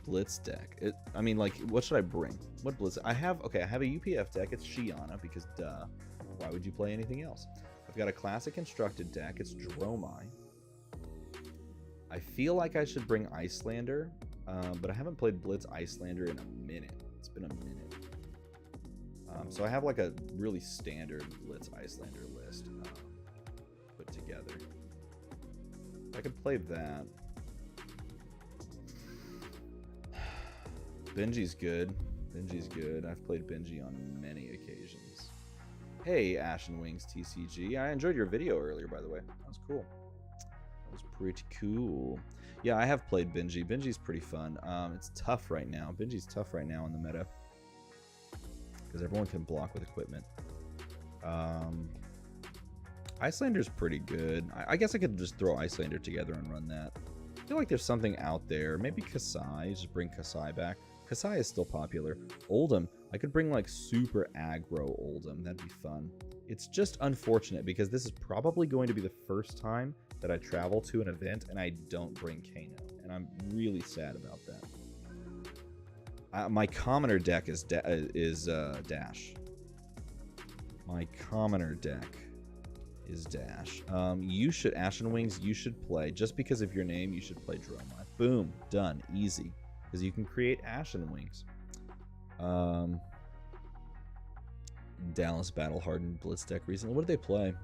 blitz deck? I mean, like, what should I bring? What blitz? I have a UPF deck. It's Shiana because duh. Why would you play anything else? I've got a classic constructed deck. It's Dromai. I feel like I should bring Icelander, but I haven't played Blitz Icelander in a minute. It's been a minute. So I have like a really standard Blitz Icelander list put together. I could play that. Benji's good. I've played Benji on many occasions. Hey, Ashen Wings TCG. I enjoyed your video earlier, by the way. That was cool. That was pretty cool. Yeah, I have played Benji. Benji's pretty fun. It's tough right now. Benji's tough right now in the meta because everyone can block with equipment. Icelander's pretty good. I guess I could just throw Icelander together and run that. I feel like there's something out there. Maybe Kasai. Just bring Kasai back. Kasai is still popular. Oldham. I could bring like super aggro Oldhim. That'd be fun. It's just unfortunate because this is probably going to be the first time that I travel to an event and I don't bring Kano. And I'm really sad about that. My commoner deck is Dash. My commoner deck is Dash. You should, Ashen Wings, you should play, just because of your name, you should play Dromai. Boom, done, easy. Because you can create Ashen Wings. Dallas Battle Hardened Blitz deck recently. What did they play?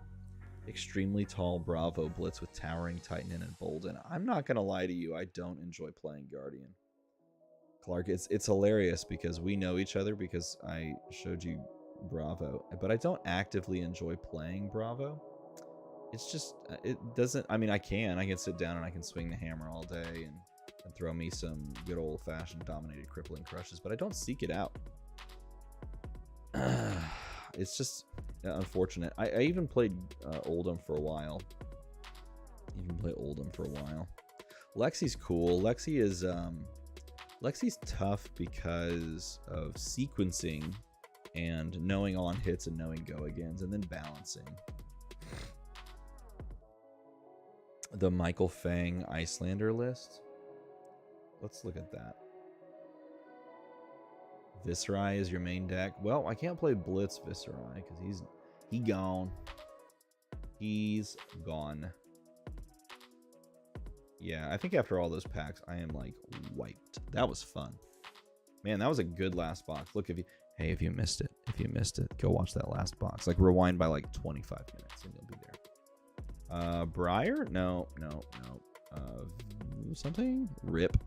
Extremely Tall Bravo Blitz with Towering Titan and Bolden. I'm not going to lie to you, I don't enjoy playing Guardian. Clark, it's hilarious because we know each other because I showed you Bravo, but I don't actively enjoy playing Bravo. It's just, it doesn't, I mean, I can sit down and I can swing the hammer all day and throw me some good old-fashioned dominated crippling crushes, but I don't seek it out. It's just unfortunate. I even played Oldhim for a while. Lexi's cool. Lexi's tough because of sequencing and knowing on hits and knowing go-agains and then balancing. The Michael Fang Icelander list. Let's look at that. Viserai is your main deck. Well, I can't play Blitz Viserai because he's gone. He's gone. Yeah, I think after all those packs, I am like wiped. That was fun. Man, that was a good last box. Look, if you missed it, go watch that last box. Like rewind by like 25 minutes and you'll be there. Briar? No. Something? Rip.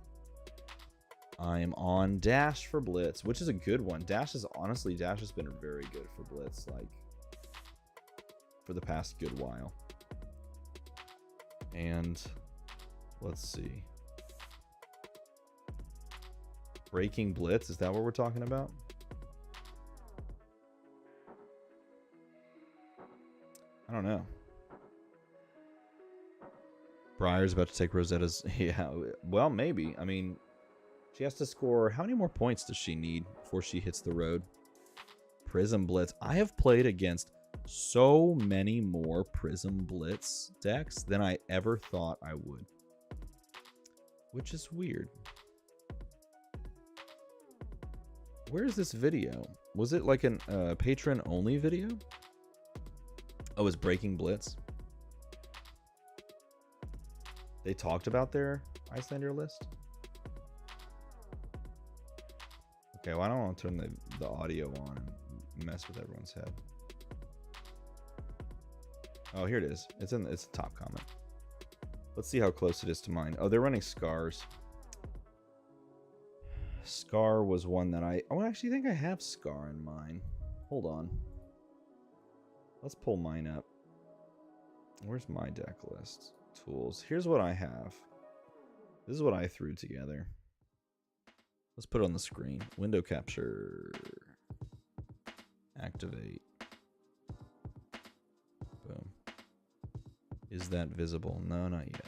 I am on Dash for Blitz, which is a good one. Dash has been very good for Blitz, like for the past good while. And let's see. Breaking Blitz, is that what we're talking about? I don't know. Briar's about to take Rosetta's. Yeah, well, maybe. I mean, she has to score. How many more points does she need before she hits the road? Prism Blitz. I have played against so many more Prism Blitz decks than I ever thought I would, which is weird. Where's this video? Was it like a patron only video? Oh, it's Breaking Blitz. They talked about their Icelander list. Okay, well, I don't want to turn the audio on and mess with everyone's head. Oh, here it is. It's the top comment. Let's see how close it is to mine. Oh, they're running Scars. Scar was one that I actually think I have Scar in mine. Hold on. Let's pull mine up. Where's my deck list? Tools. Here's what I have. This is what I threw together. Let's put it on the screen. Window capture. Activate. Boom. Is that visible? No, not yet.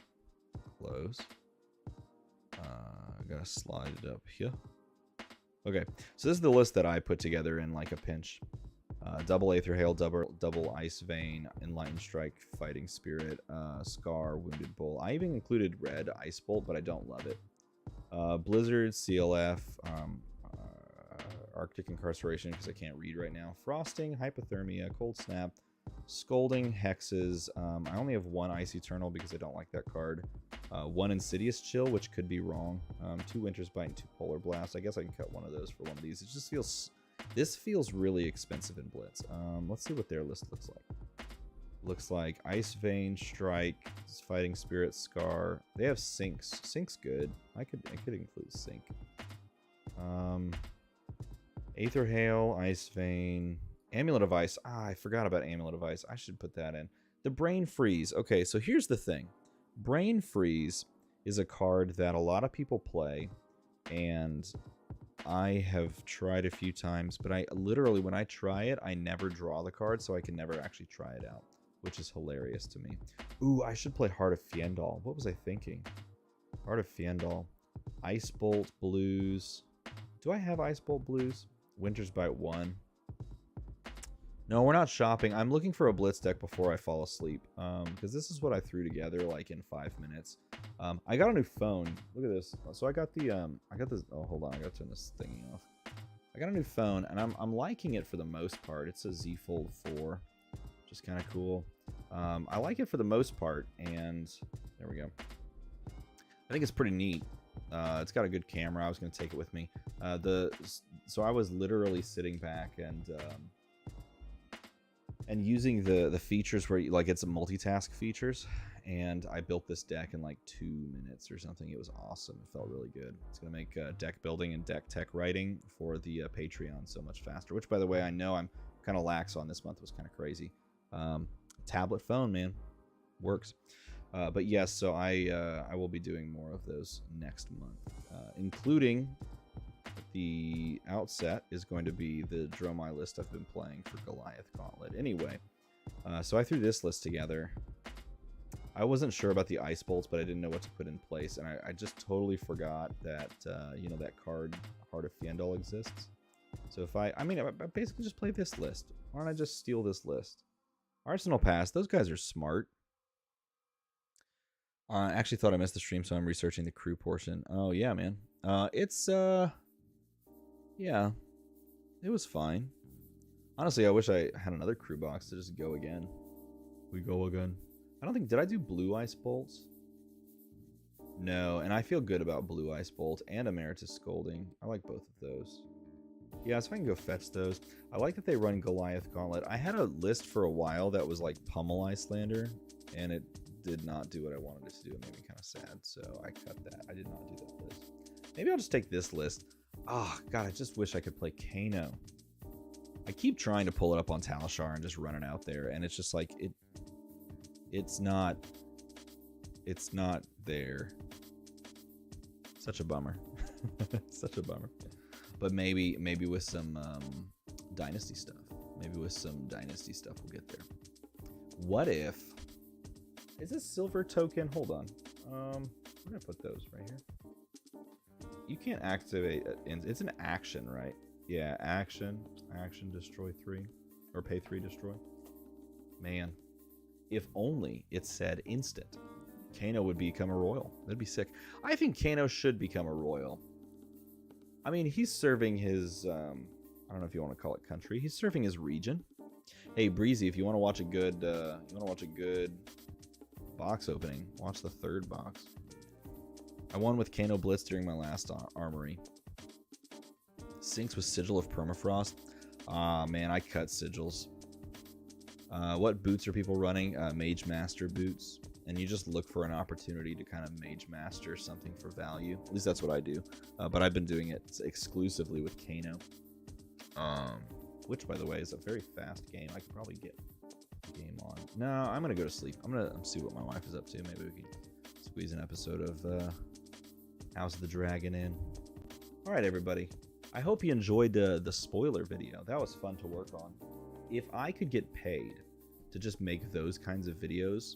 Close. I gotta slide it up here. Okay, so this is the list that I put together in like a pinch. Double Aether Hail, double Ice Vein, Enlightened Strike, Fighting Spirit, Scar, Wounded Bull. I even included Red Ice Bolt, but I don't love it. Blizzard, CLF, Arctic Incarceration because I can't read right now. Frosting, Hypothermia, Cold Snap, Scolding, Hexes. I only have one Ice Eternal because I don't like that card. One Insidious Chill, which could be wrong. 2 Winter's Bite and 2 Polar Blast. I guess I can cut one of those for one of these. It just feels... This feels really expensive in Blitz. Let's see what their list looks like. Looks like Ice Vein, Strike, Fighting Spirit, Scar. They have Sinks. Sink's good. I could include Sink. Aether Hail, Ice Vein, Amulet of Ice. I forgot about Amulet of Ice. I should put that in. The Brain Freeze. Okay, so here's the thing. Brain Freeze is a card that a lot of people play, and I have tried a few times, but I literally, when I try it, I never draw the card, so I can never actually try it out, which is hilarious to me. Ooh, I should play Heart of Fiendal. What was I thinking? Heart of Fiendal. Ice Bolt Blues. Do I have Ice Bolt Blues? Winter's Bite 1. No, we're not shopping. I'm looking for a blitz deck before I fall asleep. Because this is what I threw together like in 5 minutes. I got a new phone. Look at this. So I got the I got this. Oh, hold on. I got to turn this thingy off. I got a new phone, and I'm liking it for the most part. It's a Z Fold 4, which is kind of cool. I like it for the most part, and there we go. I think it's pretty neat. It's got a good camera. I was going to take it with me. So I was literally sitting back and using the features where like it's a multitask features, and I built this deck in like 2 minutes or something. It was awesome. It felt really good. It's gonna make deck building and deck tech writing for the Patreon so much faster, which by the way, I know I'm kind of lax on. This month was kind of crazy. Tablet phone, man, works. But yes, so I will be doing more of those next month, including the outset is going to be the Dromai list I've been playing for Goliath Gauntlet. Anyway, so I threw this list together. I wasn't sure about the Ice Bolts, but I didn't know what to put in place, and I just totally forgot that, you know, that card, Heart of Fiendal, exists. So if I basically just play this list. Why don't I just steal this list? Arsenal Pass, those guys are smart. I actually thought I missed the stream, so I'm researching the crew portion. Oh, yeah, man. Yeah, it was fine. Honestly, I wish I had another crew box to just go again. We go again. I don't think... Did I do Blue Ice Bolts? No, and I feel good about Blue Ice Bolt and Emeritus Scolding. I like both of those. Yeah, so I can go fetch those. I like that they run Goliath Gauntlet. I had a list for a while that was like Pummel Icelander, and it did not do what I wanted it to do. It made me kind of sad, so I cut that. I did not do that list. Maybe I'll just take this list. Oh, God, I just wish I could play Kano. I keep trying to pull it up on Talishar and just run it out there, and it's just like, it's not there. Such a bummer. Such a bummer. But maybe with some Dynasty stuff. Maybe with some Dynasty stuff we'll get there. What if... Is this silver token? Hold on. Where did I put those? Right here? You can't activate it. It's an action, right? Yeah, action, destroy 3. Or pay 3, destroy. Man, if only it said instant. Kano would become a royal. That'd be sick. I think Kano should become a royal. I mean, he's serving his, I don't know if you want to call it country. He's serving his region. Hey, Breezy, if you want to watch a good, box opening, watch the 3rd box. I won with Kano Blitz during my last armory. Sinks with Sigil of Permafrost. Ah, man, I cut sigils. What boots are people running? Mage Master boots. And you just look for an opportunity to kind of Mage Master something for value. At least that's what I do. But I've been doing it exclusively with Kano. Which, by the way, is a very fast game. I could probably get the game on. No, I'm going to go to sleep. I'm going to see what my wife is up to. Maybe we can squeeze an episode of House of the Dragon in. All right, everybody. I hope you enjoyed the spoiler video. That was fun to work on. If I could get paid to just make those kinds of videos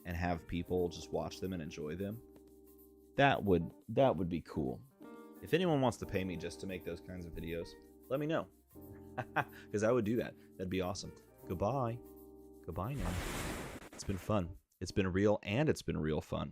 and have people just watch them and enjoy them, that would be cool. If anyone wants to pay me just to make those kinds of videos, let me know. Because I would do that. That'd be awesome. Goodbye. Goodbye now. It's been fun. It's been real, and it's been real fun.